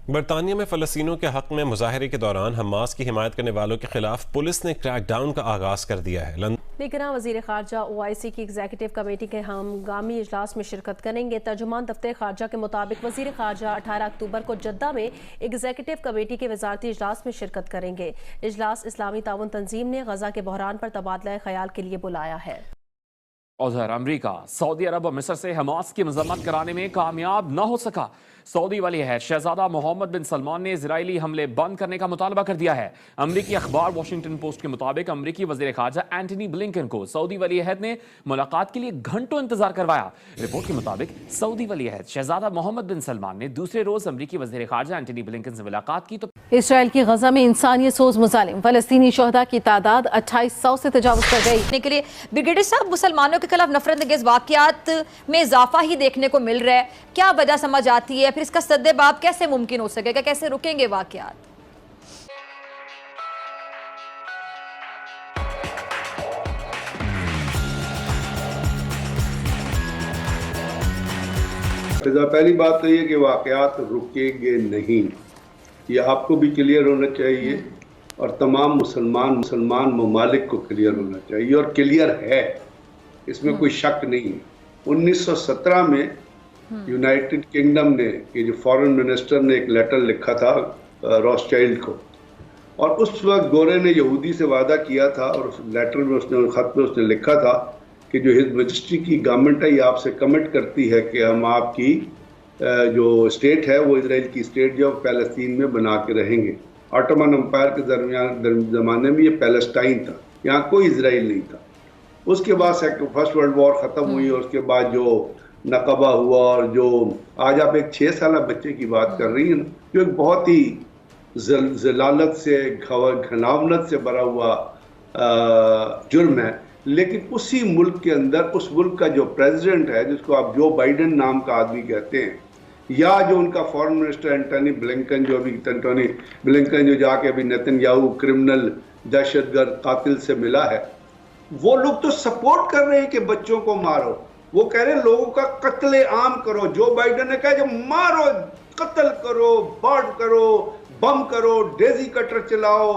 बरतानिया में फ़लस्तीनियों के हक़ में मुजाहरे के दौरान हमास की हिमायत करने वालों के खिलाफ पुलिस ने क्रैकडाउन का आगाज़ कर दिया है। लेकिन वज़ीर ख़ारजा OIC की एग्जीक्यूटिव कमेटी के हंगामी इजलास में शिरकत करेंगे। तर्जुमान दफ्तर ख़ारजा के मुताबिक वज़ीर ख़ारजा 18 अक्टूबर को जद्दा में एग्जीक्यूटिव कमेटी के वज़ारती इजलास में शिरकत करेंगे। इजलास इस्लामी ताउन तंजीम ने गजा के बहरान पर तबादला ख्याल के लिए बुलाया है। उधर अमरीका सऊदी अरब और मिस्र से हमास की मजम्मत कराने में कामयाब न हो सका। सऊदी वली अहद शहजादा मोहम्मद बिन सलमान ने इजरायली हमले बंद करने का मुतालबा कर दिया है। अमरीकी अखबार वॉशिंगटन पोस्ट के मुताबिक अमरीकी वजीर खारजा एंटनी ब्लिंकन को सऊदी वली अहद ने मुलाकात के लिए घंटों इंतजार करवाया। रिपोर्ट के मुताबिक सऊदी वली अहद शहजादा मोहम्मद बिन सलमान ने दूसरे रोज अमरीकी वजीर खारजा एंटनी ब्लिंकन से मुलाकात की तो इसराइल की गजा में इंसानियत सोज मुजालिम फलस्तीनी शोहदा की तादाद 2800 से तजावुज कर गई। के लिए ब्रिगेडियर साहब, मुसलमानों के खिलाफ नफरत अंगेज वाकयात में इजाफा ही देखने को मिल रहा है, क्या वजह समझ आती है? फिर इसका सद्देबाब कैसे मुमकिन हो सकेगा? कैसे रुकेंगे वाकयात? पहली बात तो ये कि वाकयात रुकेंगे नहीं, ये आपको भी क्लियर होना चाहिए और तमाम मुसलमान ममालिक को क्लियर होना चाहिए, और क्लियर है, इसमें कोई शक नहीं है। 1917 में यूनाइटेड किंगडम ने, ये जो फॉरेन मिनिस्टर ने एक लेटर लिखा था रॉथस्चाइल्ड को, और उस वक्त गोरे ने यहूदी से वादा किया था, और उस लेटर में उसने, खत में उसने लिखा था कि जो हिज मजिस्ट्री की गवर्नमेंट है ये आपसे कमिट करती है कि हम आपकी जो स्टेट है वो इजराइल की स्टेट जो पैलेस्तीन में बना के रहेंगे। ऑटोमन एम्पायर के ज़माने में ये पैलेस्टाइन था, यहाँ कोई इजराइल नहीं था। उसके बाद फर्स्ट वर्ल्ड वॉर ख़त्म हुई और उसके बाद जो नकबा हुआ, और जो आज आप एक 6 साल बच्चे की बात कर रही हैं ना, जो एक बहुत ही जलालत से, घनावनत से भरा हुआ जुर्म है, लेकिन उसी मुल्क के अंदर उस मुल्क का जो प्रेसिडेंट है, जिसको आप जो बाइडेन नाम का आदमी कहते हैं, या जो उनका फॉरेन मिनिस्टर एंटनी ब्लिंकन, जो अभी एंटनी ब्लिंकन जो जाके अभी नेतन्याहू क्रिमिनल दहशतगर्द कातिल से मिला है, वो लोग तो सपोर्ट कर रहे हैं कि बच्चों को मारो। वो कह रहे हैं लोगों का कत्ले आम करो। जो बाइडेन ने कहा जो मारो, कत्ल करो, बॉम्ब करो, बम करो, डेजी कटर चलाओ,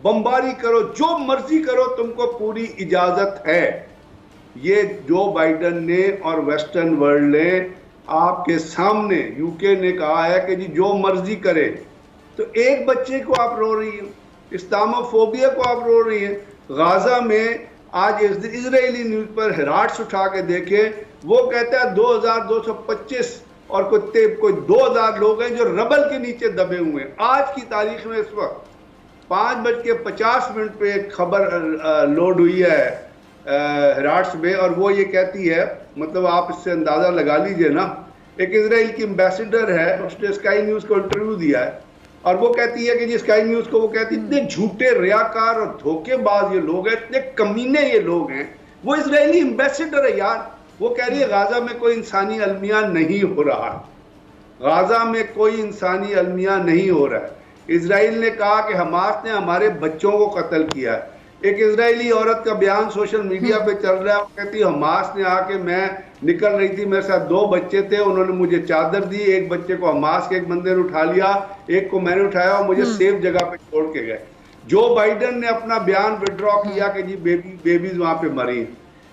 बमबारी करो, जो मर्जी करो, तुमको पूरी इजाजत है। ये जो बाइडेन ने और वेस्टर्न वर्ल्ड ने आपके सामने, यूके ने कहा है कि जी जो मर्जी करे। तो एक बच्चे को आप रो रही हैं, इस्लामोफोबिया को आप रो रही हैं। गाजा में आज इजरायली न्यूज पर हेराट्स उठा के देखे, वो कहता है 2225 और कोई 2000 लोग हैं जो रबल के नीचे दबे हुए हैं। आज की तारीख में इस वक्त 5:50 पे एक खबर लोड हुई है हेराट्स में, और वो ये कहती है, मतलब आप इससे अंदाजा लगा लीजिए ना, एक इजराइल की एम्बेसडर है, उसने स्काई न्यूज को इंटरव्यू दिया है, और वो कहती है कि जी स्काई न्यूज को वो कहती है इतने झूठे, रियाकार और धोखेबाज ये लोग हैं, इतने कमीने ये लोग हैं। वो इजरायली एम्बेसडर है यार, वो कह रही है गाजा में कोई इंसानी अलमिया नहीं हो रहा है, गाजा में कोई इंसानी अलमिया नहीं हो रहा है। इजराइल ने कहा कि हमास ने हमारे बच्चों को कत्ल किया है। एक इजरायली औरत का बयान सोशल मीडिया पे चल रहा है, वो कहती है हमास ने आके, मैं निकल रही थी, मेरे साथ 2 बच्चे थे, उन्होंने मुझे चादर दी, एक बच्चे को हमास के एक बंदे ने उठा लिया, एक को मैंने उठाया और मुझे सेफ जगह पे छोड़ के गए। जो बाइडेन ने अपना बयान विड्रॉ किया कि जी बेबीज वहां पे मरी,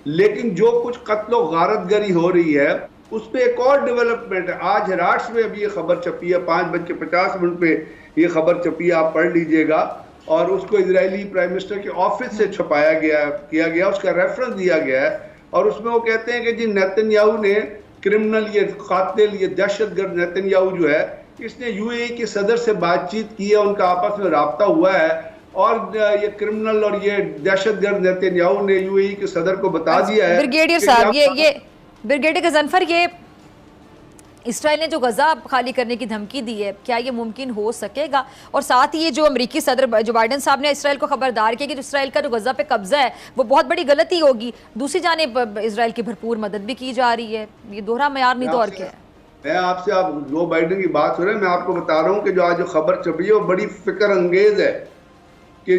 लेकिन जो कुछ कत्लो गारतगरी हो रही है उस पर एक और डेवलपमेंट है। आज हेराट्स में अभी ये खबर छपी है, 5:50 पे ये खबर छपी है, आप पढ़ लीजिएगा, और उसको इजरायली प्राइम मिनिस्टर के ऑफिस से छपाया किया गया, उसका रेफरेंस दिया गया है, और उसमें वो कहते हैं कि जी नेतन्याहू ने क्रिमिनल, ये कातिल, ये दहशतगर्द नेतन्याहू जो है, इसने यूएई के सदर से बातचीत की है, उनका आपस में राब्ता हुआ है, और ये क्रिमिनल और ये दहशतगर्द नेतन्याहू ने यूएई के सदर को बता दिया है। ब्रिगेडियर साहब, ये ब्रिगेडियर गजनफर, ये इसराइल ने जो गजा खाली करने की धमकी दी है, क्या ये मुमकिन हो सकेगा? और साथ ही ये जो अमेरिकी सदर जो बाइडेन साहब ने इसराइल को खबरदार किया कि जो इसराइल का जो गजा पे कब्जा है वो बहुत बड़ी गलती होगी, दूसरी जानिब इसराइल की भरपूर मदद भी की जा रही है, ये दोहरा मयार नहीं दौर के है। मैं आपसे, आप जो बाइडेन की बात हो रहे हैं, मैं आपको बता रहा हूँ कि जो आज जो खबर छपी है वो बड़ी फिक्र अंगेज है कि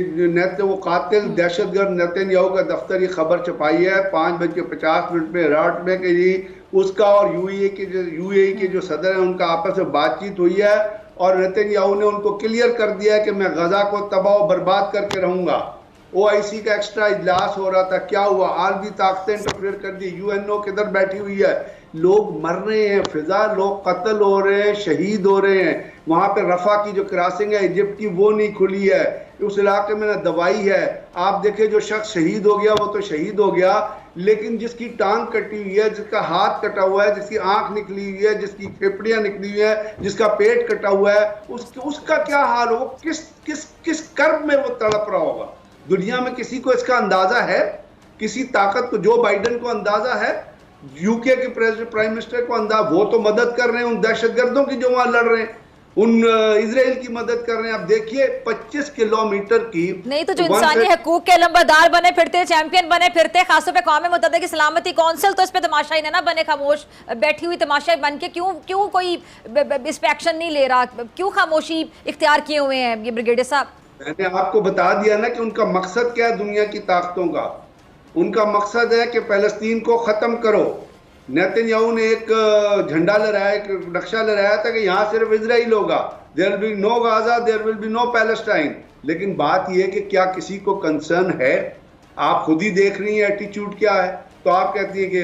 वो कातिल दहशतगर्द नेतन्याहू का दफ्तर ये खबर छपाई है 5:50 पे हेराट में कि जी उसका और यूएई के जो सदर है उनका आपस में बातचीत हुई है, और नेतन्याहू ने उनको क्लियर कर दिया है कि मैं गजा को तबाह और बर्बाद करके रहूंगा। ओआईसी का एक्स्ट्रा इजलास हो रहा था, क्या हुआ? आलमी ताकतें इंटरफेयर कर दी, यूएनओ किधर बैठी हुई है, लोग मर रहे हैं, फिजा लोग कत्ल हो रहे हैं, शहीद हो रहे हैं। वहां पे रफा की जो क्रॉसिंग है इजिप्ट की वो नहीं खुली है, उस इलाके में ना दवाई है। आप देखें जो शख्स शहीद हो गया वो तो शहीद हो गया, लेकिन जिसकी टांग कटी हुई है, जिसका हाथ कटा हुआ है, जिसकी आंख निकली हुई है, जिसकी फेफड़ियां निकली हुई है, जिसका पेट कटा हुआ है, उसका क्या हाल हो? किस कर्ब में वो तड़प रहा होगा? दुनिया में किसी को इसका अंदाजा है? किसी ताकत को, जो बाइडन को अंदाजा है, यूके के प्राइम मिनिस्टर को अंदाजा, वो तो मदद कर रहे हैं उन दहशतगर्दों की जो वहां लड़ रहे हैं, उन इजराइल की मदद कर रहे हैं। आप देखिए 25 किलोमीटर की नहीं तो जो इंसानी हकूक के लंबरदार बने फिरते, चैंपियन बने फिरते, खासतौर पे कौम मुत्तहिदा की सलामती कौंसिल, तो इस पे तमाशाई ना बने, खामोश बैठी हुई तमाशाई बन के क्यों कोई इस पे एक्शन नहीं ले रहा? क्यों खामोशी इख्तियार किए हुए हैं ये ब्रिगेडियर साहब? मैंने आपको बता दिया ना कि उनका मकसद क्या है दुनिया की ताकतों का। उनका मकसद है कि फ़लस्तीन को ख़त्म करो। नेतन्याहू ने एक झंडा लहराया, एक नक्शा लहराया था कि यहाँ सिर्फ इजराइल होगा, there will be no Gaza, there will be no Palestine. लेकिन बात यह है कि क्या किसी को कंसर्न है? आप खुद ही देख रही हैं एटीट्यूड क्या है। तो आप कहती है कि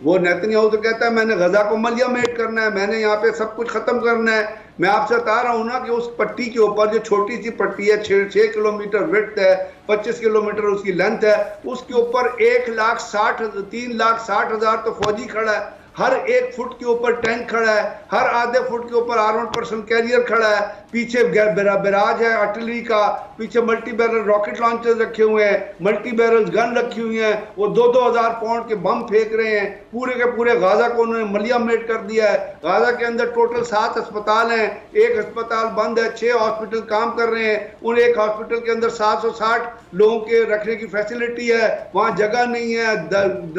वो नेतन्याहू तो कहता है मैंने गजा को मलियामेट करना है, मैंने यहाँ पे सब कुछ खत्म करना है। मैं आपसे बता रहा हूँ ना कि उस पट्टी के ऊपर जो छोटी सी पट्टी है, 6 किलोमीटर विड्थ है, 25 किलोमीटर उसकी लेंथ है, उसके ऊपर 3,60,000 तो फौजी खड़ा है। हर 1 फुट के ऊपर टैंक खड़ा है, हर आधे फुट के ऊपर आर्मर्ड पर्सन कैरियर खड़ा है, पीछे बैराज है आर्टिलरी का, पीछे मल्टी बैरल रॉकेट लॉन्चर्स रखे हुए हैं, मल्टी बैरल गन रखी हुई हैं, वो 2-2 हज़ार पाउंड के बम फेंक रहे हैं। पूरे के पूरे गाजा को उन्होंने मलियामेट कर दिया है। गाजा के अंदर टोटल 7 अस्पताल हैं, 1 अस्पताल बंद है, 6 हॉस्पिटल काम कर रहे हैं। उन एक हॉस्पिटल के अंदर 760 लोगों के रखने की फैसिलिटी है, वहाँ जगह नहीं है,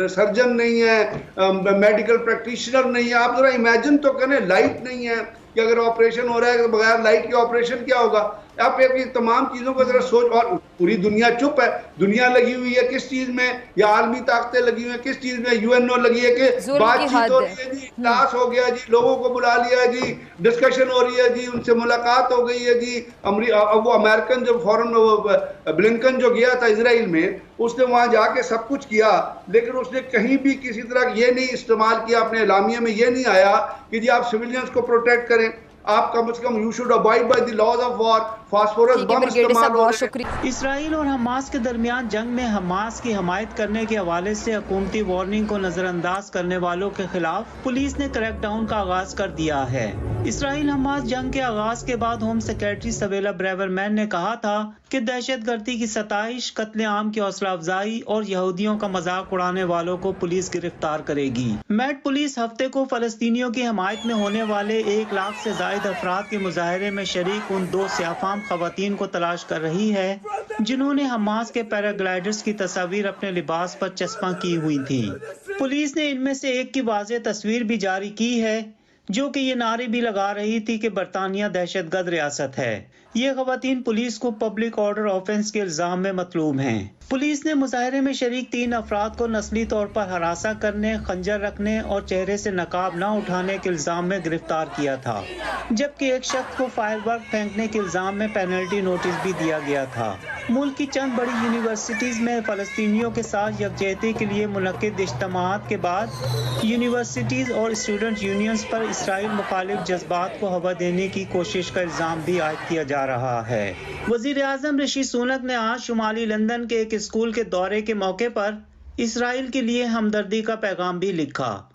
सर्जन नहीं है, मेडिकल प्रैक्टिशनर नहीं है। आप जरा इमेजिन तो करें, लाइट नहीं है कि अगर ऑपरेशन हो रहा है तो बगैर लाइट के ऑपरेशन क्या होगा? आप ये तमाम चीजों को जरा सोच, और पूरी दुनिया चुप है। दुनिया लगी हुई है किस चीज में? या आलमी ताकतें लगी हुई है किस चीज में? यूएनओ लगी है कि बातचीत हो रही है जी, इजलास हो गया जी, लोगों को बुला लिया जी, डिस्कशन हो रही है जी, उनसे मुलाकात हो गई है जी। अब वो अमेरिकन जो फॉरेन ब्लिंकन जो गया था इजराइल में, उसने वहां जाके सब कुछ किया, लेकिन उसने कहीं भी किसी तरह ये नहीं इस्तेमाल किया, अपने एलामिया में ये नहीं आया कि जी आप सिविलियंस को प्रोटेक्ट करें। आप कम से कम you should avoid by the laws of war. Phosphorus bomb इस्तेमाल हो रहे हैं। इसराइल और हमास के दरमियान जंग में हमास की हमायत करने के हवाले से हुकूमती वार्निंग को नजरअंदाज करने वालों के खिलाफ पुलिस ने क्रैकडाउन का आगाज कर दिया है। इसराइल हमास जंग के आगाज के बाद होम सेक्रेटरी सवेला ब्रेवरमैन ने कहा था कि दहशतगर्दी की सताइश, कत्लेआम की हौसला अफजाई और यहूदियों का मजाक उड़ाने वालों को पुलिस गिरफ्तार करेगी। मेट पुलिस हफ्ते को फलस्तीनियों की हमायत में होने वाले 1 लाख से जायद अफराद के मुजाहरे में शरीक उन 2 सियाफाम खवातीन को तलाश कर रही है जिन्होंने हमास के पैराग्लाइडर्स की तस्वीर अपने लिबास पर चस्पा की हुई थी। पुलिस ने इनमें से एक की वाज़ेह तस्वीर भी जारी की है जो कि ये नारे भी लगा रही थी कि बरतानिया दहशतगर्द रियासत है। ये खवातीन पुलिस को पब्लिक ऑर्डर ऑफेंस के इल्जाम में मतलूब हैं। पुलिस ने मुजाहरे में शरीक 3 अफराद को नस्ली तौर पर हरासा करने, खंजर रखने और चेहरे से नकाब न उठाने के इल्जाम में गिरफ्तार किया था, जबकि एक शख्स को फायरवर्क फेंकने के इल्जाम में पेनल्टी नोटिस भी दिया गया था। मुल्क की चंद बड़ी यूनिवर्सिटीज में फलस्तीनियों के साथ यकजहती के लिए मुनक्किद इज्तिमाअत के बाद यूनिवर्सिटीज और स्टूडेंट यूनियंस पर इसराइल मुखालिफ जज्बात को हवा देने की कोशिश का इल्जाम भी आयद किया जा रहा है। वजीर आज़म ऋषि सुनक ने आज शुमाली लंदन के एक स्कूल के दौरे के मौके पर इसराइल के लिए हमदर्दी का पैगाम भी लिखा।